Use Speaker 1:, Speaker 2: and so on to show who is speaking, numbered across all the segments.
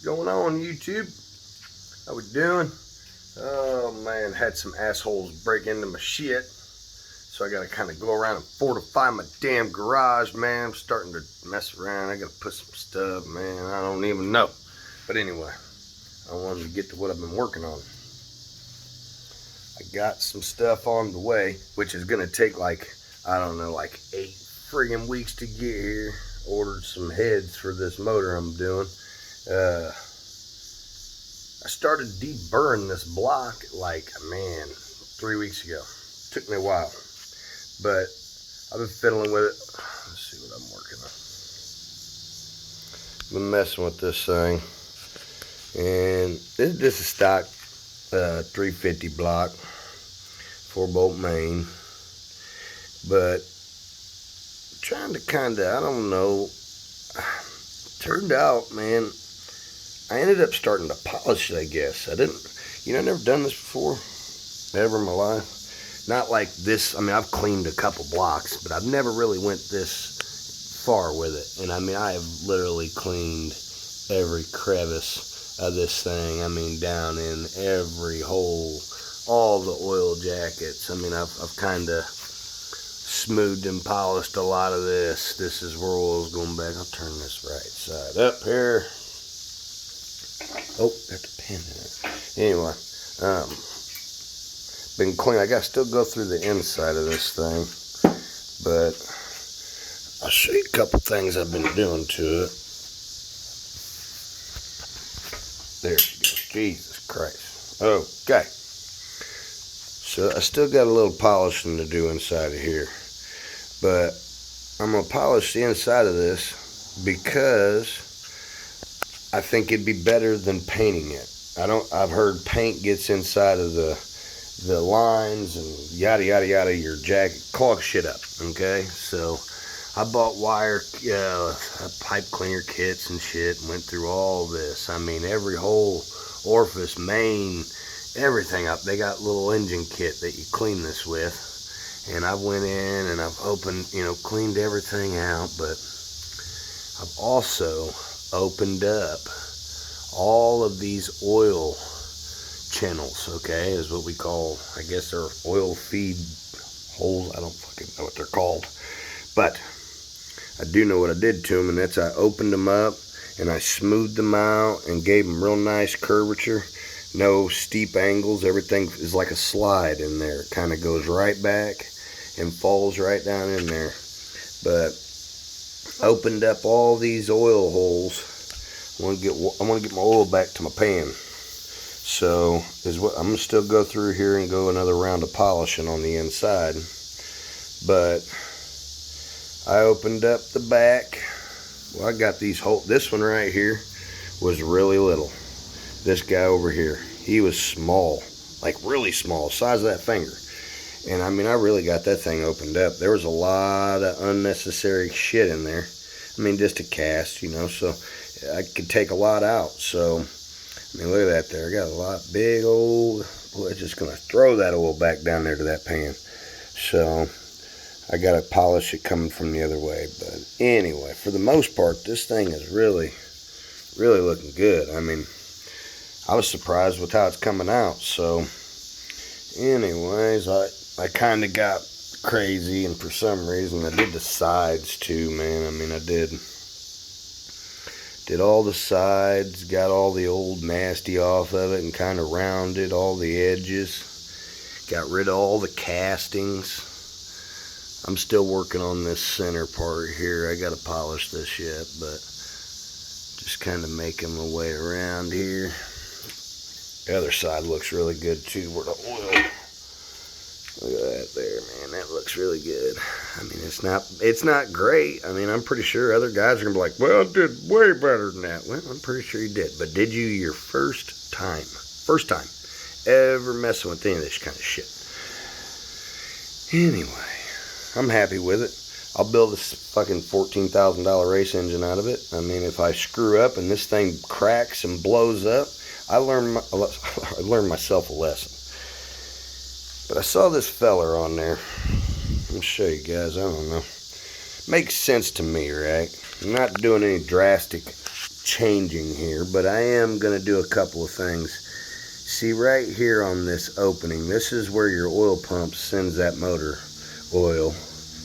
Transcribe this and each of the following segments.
Speaker 1: Going on, YouTube? How we doing? Oh man, had some assholes break into my shit, so I gotta kind of go around and fortify my damn garage, man. I'm starting to mess around. I gotta put some stuff, man. I don't even know. But anyway, I wanted to get to what I've been working on. I got some stuff on the way, which is gonna take like, I don't know, like 8 friggin' weeks to get here. Ordered some heads for this motor I'm doing. I started deburring this block like, man, 3 weeks ago. Took me a while, but I've been fiddling with it. Let's see what I'm working on. Been messing with this thing, and this is stock 350 block, 4-bolt main, but trying to kind of, I don't know, turned out, man, I ended up starting to polish it, I guess. I I've never done this before, ever in my life. Not like this. I mean, I've cleaned a couple blocks, but I've never really went this far with it. And I mean, I have literally cleaned every crevice of this thing. I mean, down in every hole, all the oil jackets. I mean, I've kind of smoothed and polished a lot of this. This is where oil's going back. I'll turn this right side up here. Oh, got the pin in it. Anyway, been clean. I got to still go through the inside of this thing, but I'll show you a couple things I've been doing to it. There she goes. Jesus Christ. Okay. So I still got a little polishing to do inside of here, but I'm going to polish the inside of this because I think it'd be better than painting it. I've heard paint gets inside of the lines and yada yada yada, your jacket, clog shit up. Okay, so I bought wire pipe cleaner kits and shit and went through all this. I mean, every whole orifice, main, everything up. They got a little engine kit that you clean this with, and I went in and I've opened, cleaned everything out, but I've also opened up all of these oil channels, okay, is what we call, I guess they're oil feed holes. I don't fucking know what they're called, but I do know what I did to them, and that's I opened them up and I smoothed them out and gave them real nice curvature, no steep angles. Everything is like a slide in there. It kind of goes right back and falls right down in there. But opened up all these oil holes. I want to get my oil back to my pan. So I'm gonna still go through here and go another round of polishing on the inside. But I opened up the back. Well, I got these holes. This one right here was really little. This guy over here, he was small, like really small, size of that finger. And I mean, I really got that thing opened up. There was a lot of unnecessary shit in there. I mean, just a cast, so I could take a lot out. So, I mean, look at that there. I got a lot, big old, boy, it's just going to throw that oil back down there to that pan. So, I got to polish it coming from the other way. But anyway, for the most part, this thing is really, really looking good. I mean, I was surprised with how it's coming out. So, anyways, I kind of got crazy, and for some reason I did the sides too, man. I mean, I did all the sides, got all the old nasty off of it, and kind of rounded all the edges, got rid of all the castings. I'm still working on this center part here. I got to polish this yet, but just kind of making my way around here. The other side looks really good too, where the oil, look at that there, man. That looks really good. I mean, it's not great. I mean, I'm pretty sure other guys are gonna be like, well, I did way better than that. Well, I'm pretty sure you did. But did you your first time ever messing with any of this kind of shit? Anyway, I'm happy with it. I'll build this fucking $14,000 race engine out of it. I mean, if I screw up and this thing cracks and blows up, I learned myself a lesson. But I saw this feller on there. I'll show you guys. I don't know. Makes sense to me, right? I'm not doing any drastic changing here, but I am going to do a couple of things. See, right here on this opening, this is where your oil pump sends that motor oil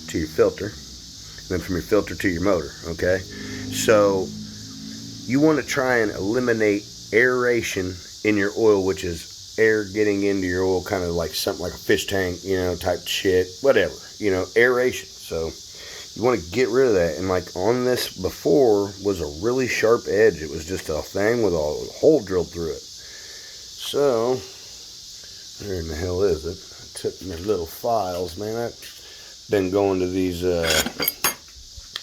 Speaker 1: to your filter, and then from your filter to your motor, okay? So you want to try and eliminate aeration in your oil, which is air getting into your oil, kind of like something like a fish tank, you know, type shit, whatever, you know, aeration. So you want to get rid of that. And like on this before was a really sharp edge. It was just a thing with a hole drilled through it. So where in the hell is it? I took my little files, man. I've been going to these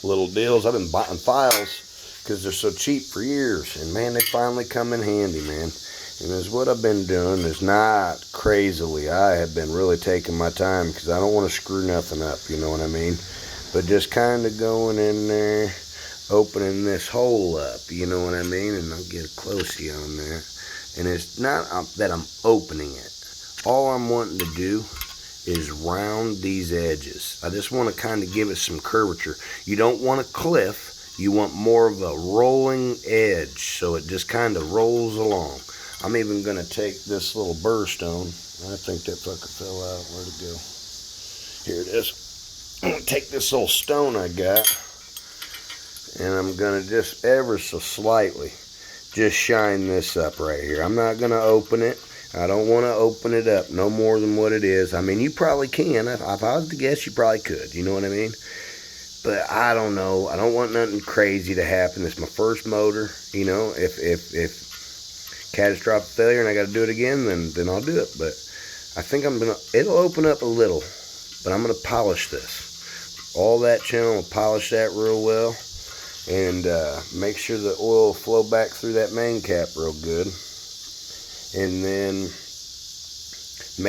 Speaker 1: little deals. I've been buying files because they're so cheap for years, and man, they finally come in handy, man. And that's what I've been doing. Is not crazily. I have been really taking my time because I don't want to screw nothing up, you know what I mean? But just kind of going in there, opening this hole up, you know what I mean? And I'll get a closey on there. And it's not that I'm opening it. All I'm wanting to do is round these edges. I just want to kind of give it some curvature. You don't want a cliff. You want more of a rolling edge, so it just kind of rolls along. I'm even going to take this little burr stone. I think that fucker fell out. Where'd it go? Here it is. I'm going to take this little stone I got, and I'm going to just ever so slightly just shine this up right here. I'm not going to open it. I don't want to open it up no more than what it is. I mean, you probably can. If I was to guess, you probably could. You know what I mean? But I don't know. I don't want nothing crazy to happen. It's my first motor. You know, if catastrophic failure and I got to do it again, then I'll do it. But I think it'll open up a little, but I'm going to polish this. All that channel, will polish that real well, and make sure the oil will flow back through that main cap real good. And then I'm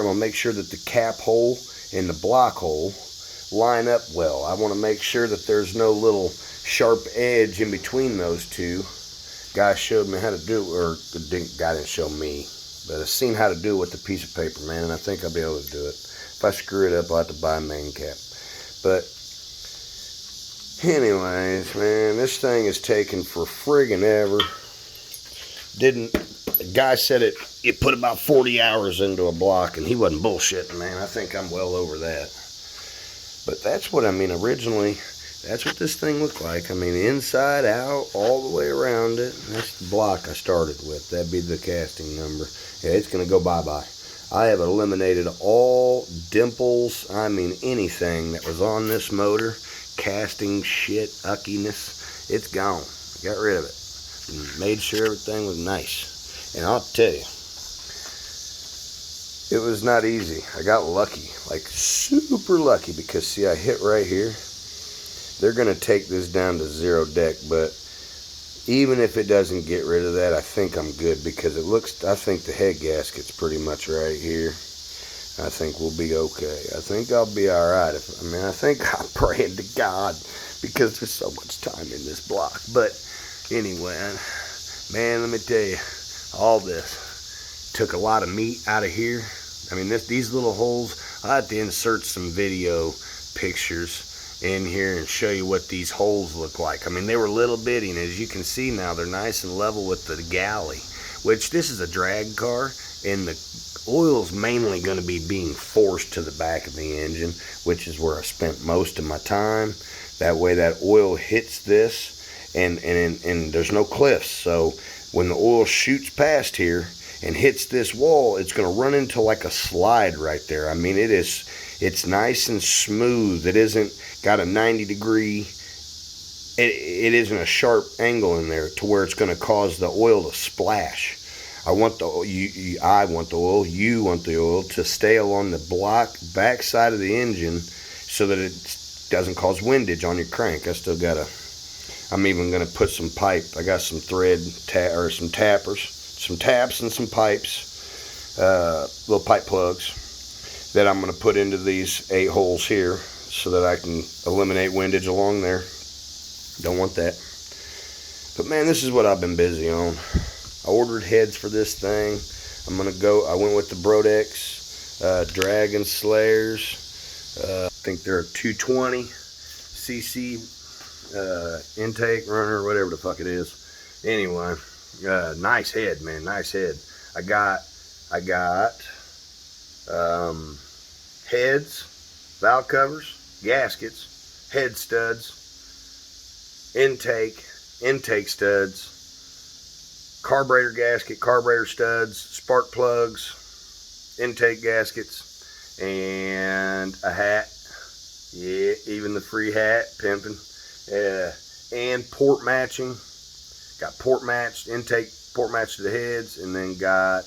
Speaker 1: gonna make sure that the cap hole and the block hole line up well. I want to make sure that there's no little sharp edge in between those two. Guy showed me how to do it, or guy didn't show me, but I've seen how to do it with the piece of paper, man, and I think I'll be able to do it. If I screw it up, I'll have to buy a main cap. But anyways, man, this thing is taking for friggin' ever. The guy said it put about 40 hours into a block, and he wasn't bullshitting, man. I think I'm well over that. But that's what I mean. Originally, that's what this thing looked like. I mean, inside out, all the way around it. That's the block I started with. That'd be the casting number. Yeah, it's gonna go bye-bye. I have eliminated all dimples, I mean anything that was on this motor, casting shit, uckiness, it's gone. I got rid of it and made sure everything was nice. And I'll tell you, it was not easy. I got lucky, like super lucky, because see, I hit right here. They're going to take this down to 0 deck, but even if it doesn't get rid of that, I think I'm good, because I think the head gasket's pretty much right here. I think we'll be okay. I think I'll be alright. I think I'm praying to God, because there's so much time in this block. But anyway, man, let me tell you, all this took a lot of meat out of here. I mean, these little holes, I have to insert some video pictures in here and show you what these holes look like. I mean, they were little bitty, and as you can see now, they're nice and level with the galley, which this is a drag car, and the oil's mainly going to be being forced to the back of the engine, which is where I spent most of my time. That way that oil hits this, and there's no cliffs, so when the oil shoots past here and hits this wall, it's going to run into like a slide right there. I mean, it's nice and smooth. It isn't got a 90-degree, it isn't a sharp angle in there to where it's going to cause the oil to splash. I want the oil to stay along the back side of the engine so that it doesn't cause windage on your crank. I'm even going to put some pipe. I got some thread or some taps and some pipes, little pipe plugs that I'm going to put into these 8 holes here, so that I can eliminate windage along there. Don't want that. But man, this is what I've been busy on. I ordered heads for this thing. I went with the Brodex Dragon Slayers. I think they're a 220 cc intake runner, whatever the fuck it is. Anyway, nice head, man, nice head. I got heads, valve covers, gaskets, head studs, intake studs, carburetor gasket, carburetor studs, spark plugs, intake gaskets, and a hat. Yeah, even the free hat, pimping. And port matching. Got port matched, intake port matched to the heads, and then got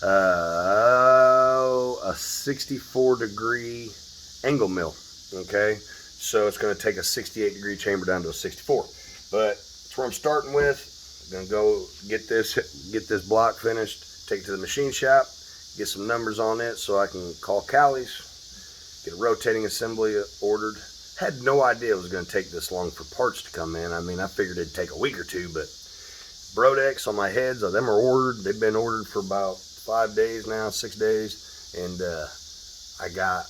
Speaker 1: a 64-degree angle mill. Okay, so it's going to take a 68-degree chamber down to a 64. But that's where I'm starting with. I'm going to go get this block finished, take it to the machine shop, get some numbers on it so I can call Callie's, get a rotating assembly ordered. Had no idea it was going to take this long for parts to come in. I mean, I figured it'd take a week or two, but Brodex on my heads, them are ordered. They've been ordered for about 5 days now, 6 days, and I got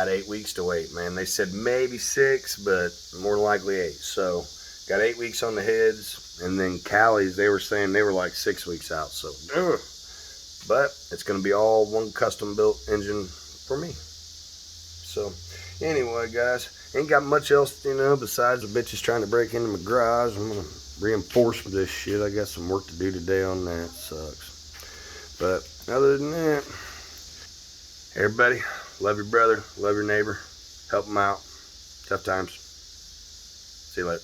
Speaker 1: 8 weeks to wait, man. They said maybe 6, but more likely 8. So got 8 weeks on the heads, and then Callie's, they were saying they were like 6 weeks out. So, but it's going to be all one custom built engine for me. So anyway, guys, ain't got much else, besides the bitches trying to break into my garage. I'm gonna reinforce this shit. I got some work to do today on that. Sucks. But other than that, everybody, love your brother, love your neighbor, help them out. Tough times. See you later.